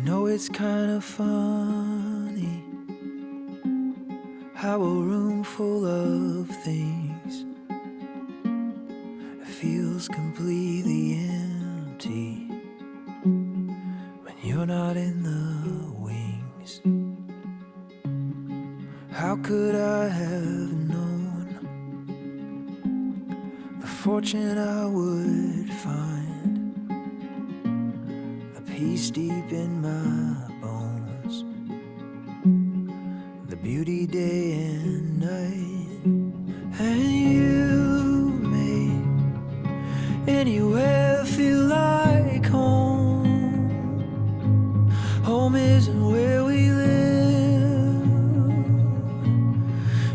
know it's kind of funny how a room full of things feels completely empty when you're not in the wings. How could I have known the fortune I would find, the peace deep in my bones, the beauty day and night? And you make anywhere feel like home. Home isn't where we live,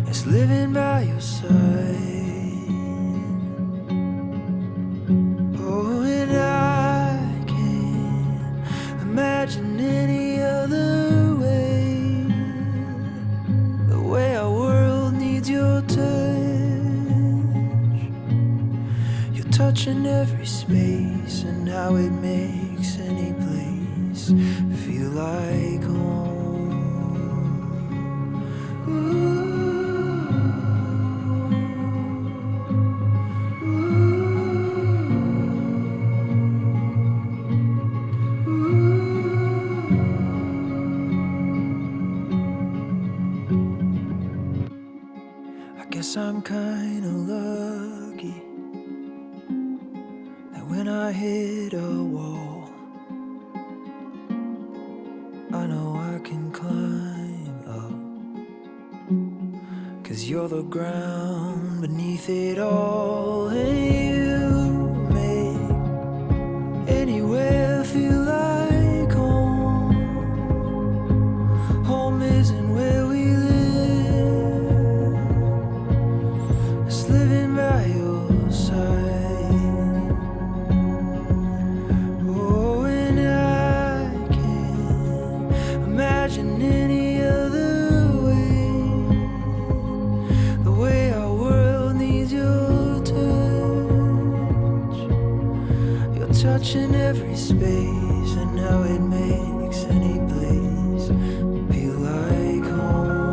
it's living by your side. Oh, and I can't imagine any other way. The way our world needs your touch, your touch in every space, and how it makes any place feel like home. Ooh. I guess I'm kinda lucky that when I hit a wall, I know I can climb up, 'cause you're the ground beneath it all. And you make anywhere feel like home. Home isn't where we live, it's living by your side. Oh, and I can't imagine any other way. The way our world needs your touch in every space, and how it makes any place feel like home.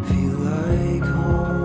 Feel like home.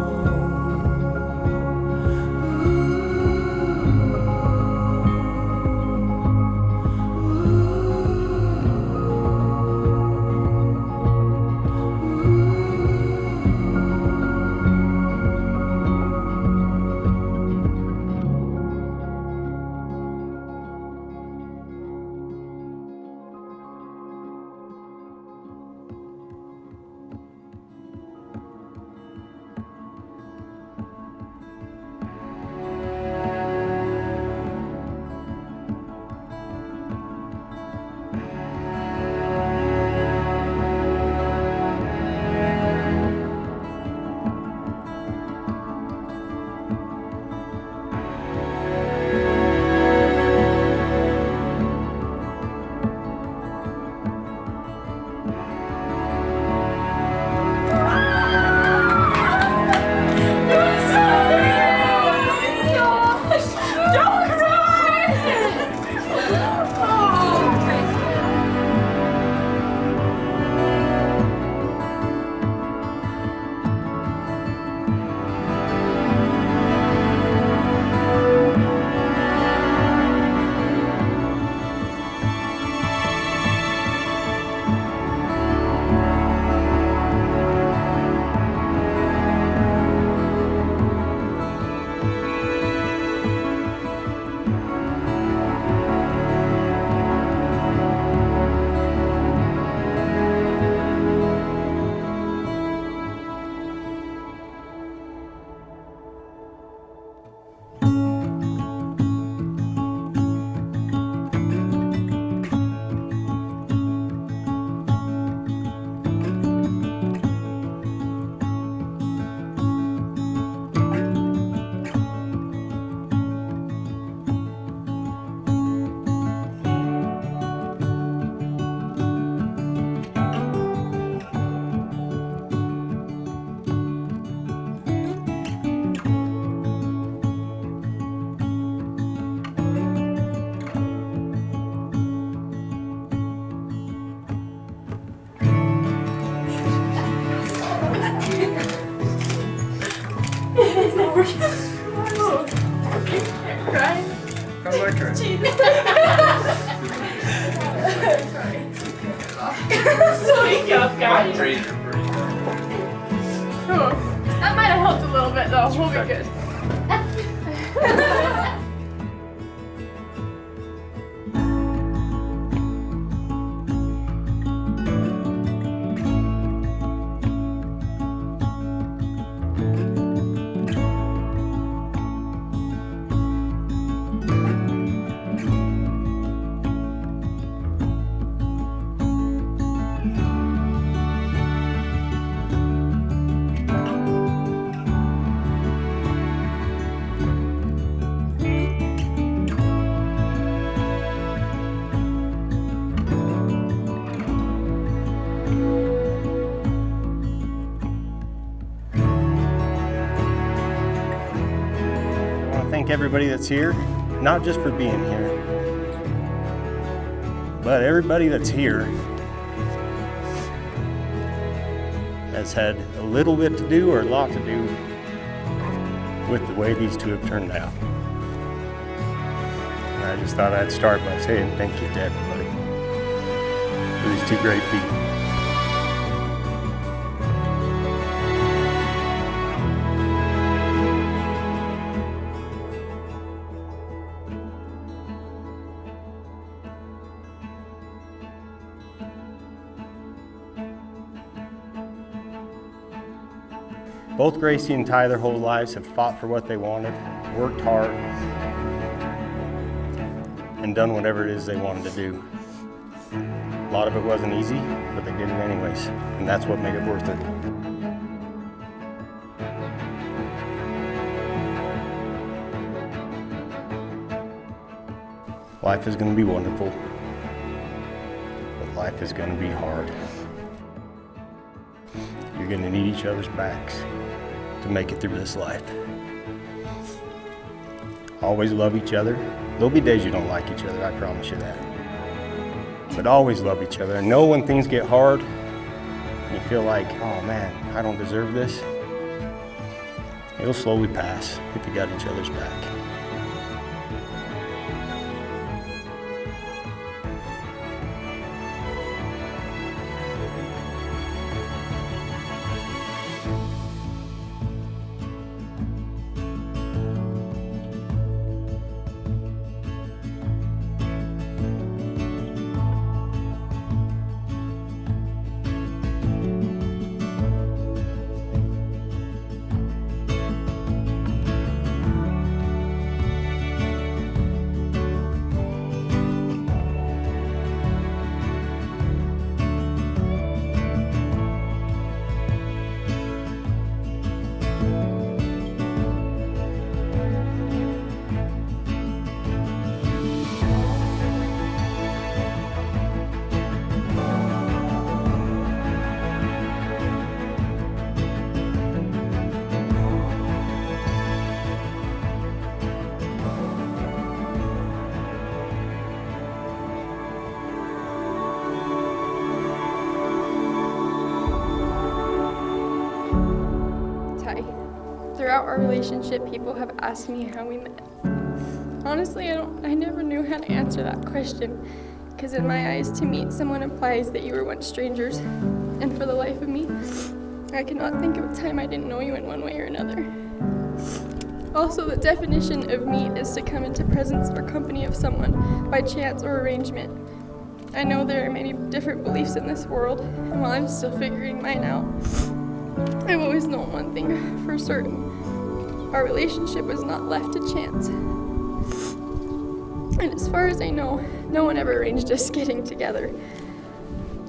It's not working. Oh. Cry. How's that cry? So wake up, guys. Breathe. Oh, that might have helped a little bit though. We'll be good. Thank everybody that's here, not just for being here, but everybody that's here has had a little bit to do or a lot to do with the way these two have turned out. And I just thought I'd start by saying thank you to everybody for these two great people. Both Gracie and Ty their whole lives have fought for what they wanted, worked hard, and done whatever it is they wanted to do. A lot of it wasn't easy, but they did it anyways, and that's what made it worth it. Life is going to be wonderful, but life is going to be hard. You're going to need each other's backs to make it through this life. Always love each other. There'll be days you don't like each other, I promise you that. But always love each other. And know when things get hard, and you feel like, oh man, I don't deserve this, it'll slowly pass if you got each other's back. Throughout our relationship, people have asked me how we met. Honestly, I never knew how to answer that question, because in my eyes, to meet someone implies that you were once strangers, and for the life of me, I cannot think of a time I didn't know you in one way or another. Also, the definition of meet is to come into presence or company of someone by chance or arrangement. I know there are many different beliefs in this world, and while I'm still figuring mine out, I've always known one thing for certain. Our relationship was not left to chance. And as far as I know, no one ever arranged us getting together.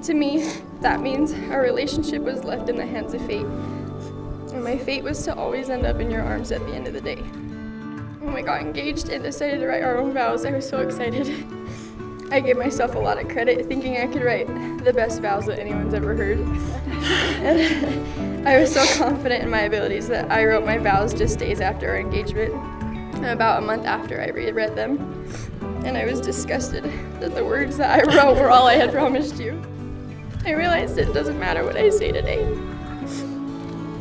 To me, that means our relationship was left in the hands of fate. And my fate was to always end up in your arms at the end of the day. When we got engaged and decided to write our own vows, I was so excited. I gave myself a lot of credit, thinking I could write the best vows that anyone's ever heard. And I was so confident in my abilities that I wrote my vows just days after our engagement. About a month after I reread them, and I was disgusted that the words that I wrote were all I had promised you. I realized it doesn't matter what I say today.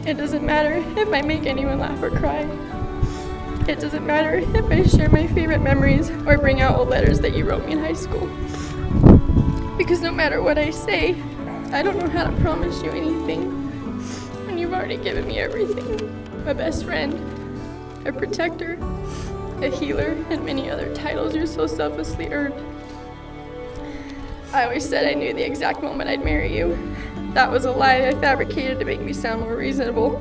It doesn't matter if I make anyone laugh or cry. It doesn't matter if I share my favorite memories or bring out old letters that you wrote me in high school. Because no matter what I say, I don't know how to promise you anything when you've already given me everything. A best friend, a protector, a healer, and many other titles you so selflessly earned. I always said I knew the exact moment I'd marry you. That was a lie I fabricated to make me sound more reasonable,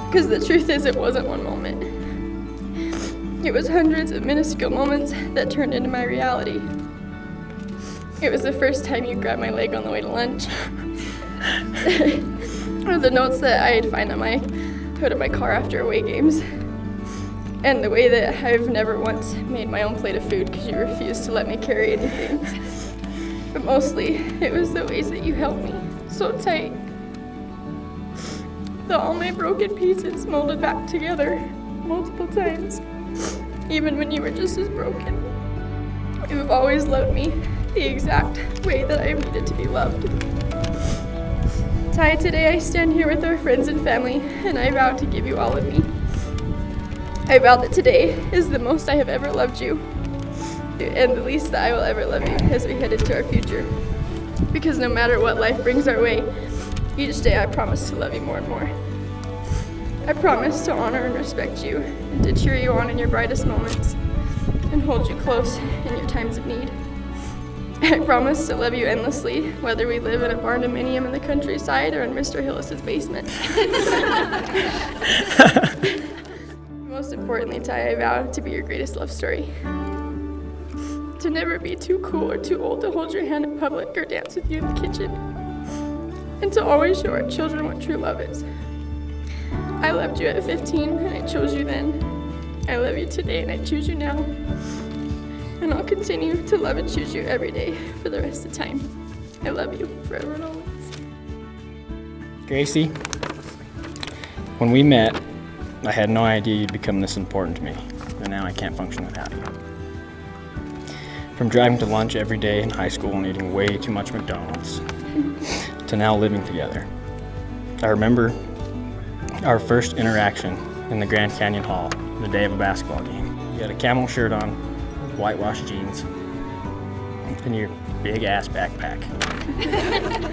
because the truth is it wasn't one moment. It was hundreds of minuscule moments that turned into my reality. It was the first time you grabbed my leg on the way to lunch, or the notes that I'd find on my hood of my car after away games, and the way that I've never once made my own plate of food because you refused to let me carry anything. But mostly, it was the ways that you held me so tight that all my broken pieces molded back together multiple times, even when you were just as broken. You've always loved me the exact way that I've needed to be loved. Ty, today I stand here with our friends and family, and I vow to give you all of me. I vow that today is the most I have ever loved you, and the least that I will ever love you as we head into our future. Because no matter what life brings our way, each day I promise to love you more and more. I promise to honor and respect you, and to cheer you on in your brightest moments, and hold you close in your times of need. I promise to love you endlessly, whether we live in a barndominium in the countryside or in Mr. Hillis's basement. Most importantly, Ty, I vow to be your greatest love story. To never be too cool or too old to hold your hand in public or dance with you in the kitchen. And to always show our children what true love is. I loved you at 15 and I chose you then. I love you today and I choose you now. And I'll continue to love and choose you every day for the rest of time. I love you forever and always. Gracie, when we met, I had no idea you'd become this important to me, and now I can't function without you. From driving to lunch every day in high school and eating way too much McDonald's, to now living together. I remember our first interaction in the Grand Canyon Hall, the day of a basketball game. You had a camel shirt on, whitewashed jeans, and your big ass backpack.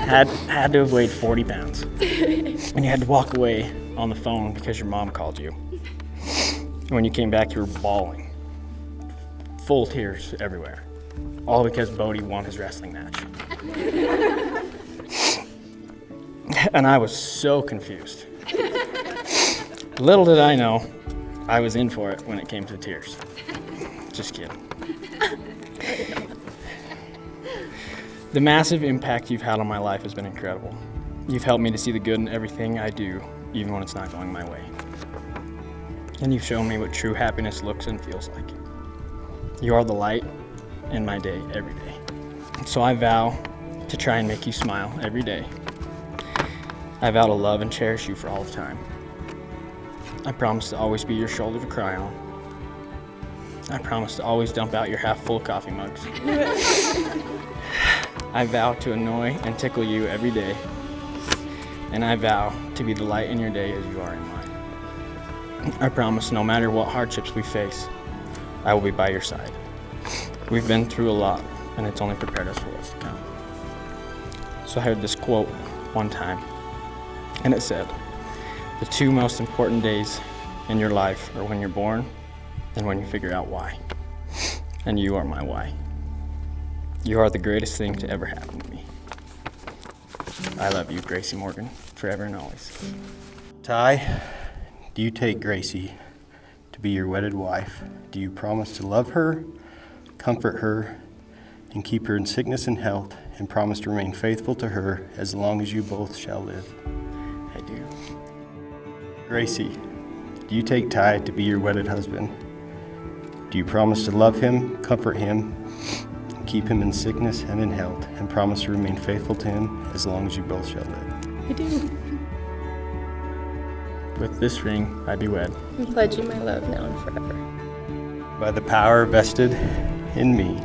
had to have weighed 40 pounds. And you had to walk away on the phone because your mom called you. And when you came back, you were bawling. Full tears everywhere. All because Bodie won his wrestling match. And I was so confused. Little did I know, I was in for it when it came to tears. Just kidding. The massive impact you've had on my life has been incredible. You've helped me to see the good in everything I do, even when it's not going my way. And you've shown me what true happiness looks and feels like. You are the light in my day every day. So I vow to try and make you smile every day. I vow to love and cherish you for all of time. I promise to always be your shoulder to cry on. I promise to always dump out your half-full coffee mugs. I vow to annoy and tickle you every day. And I vow to be the light in your day as you are in mine. I promise no matter what hardships we face, I will be by your side. We've been through a lot, and it's only prepared us for what's to come. So I heard this quote one time, and it said, "The two most important days in your life are when you're born and when you figure out why." And you are my why. You are the greatest thing to ever happen to me. I love you, Gracie Morgan, forever and always. Ty, do you take Gracie to be your wedded wife? Do you promise to love her, comfort her, and keep her in sickness and health, and promise to remain faithful to her as long as you both shall live? I do. Gracie, do you take Ty to be your wedded husband? Do you promise to love him, comfort him, and keep him in sickness and in health, and promise to remain faithful to him as long as you both shall live? I do. With this ring, I do wed. I pledge you my love now and forever. By the power vested in me,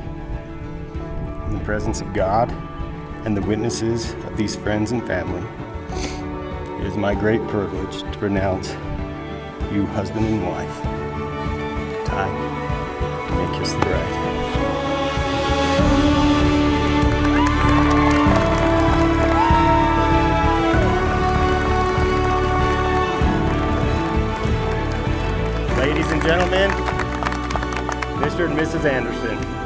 in the presence of God and the witnesses of these friends and family, It is my great privilege to pronounce you husband and wife. Ty, you may kiss the bride. Ladies and gentlemen, Mr. and Mrs. Anderson.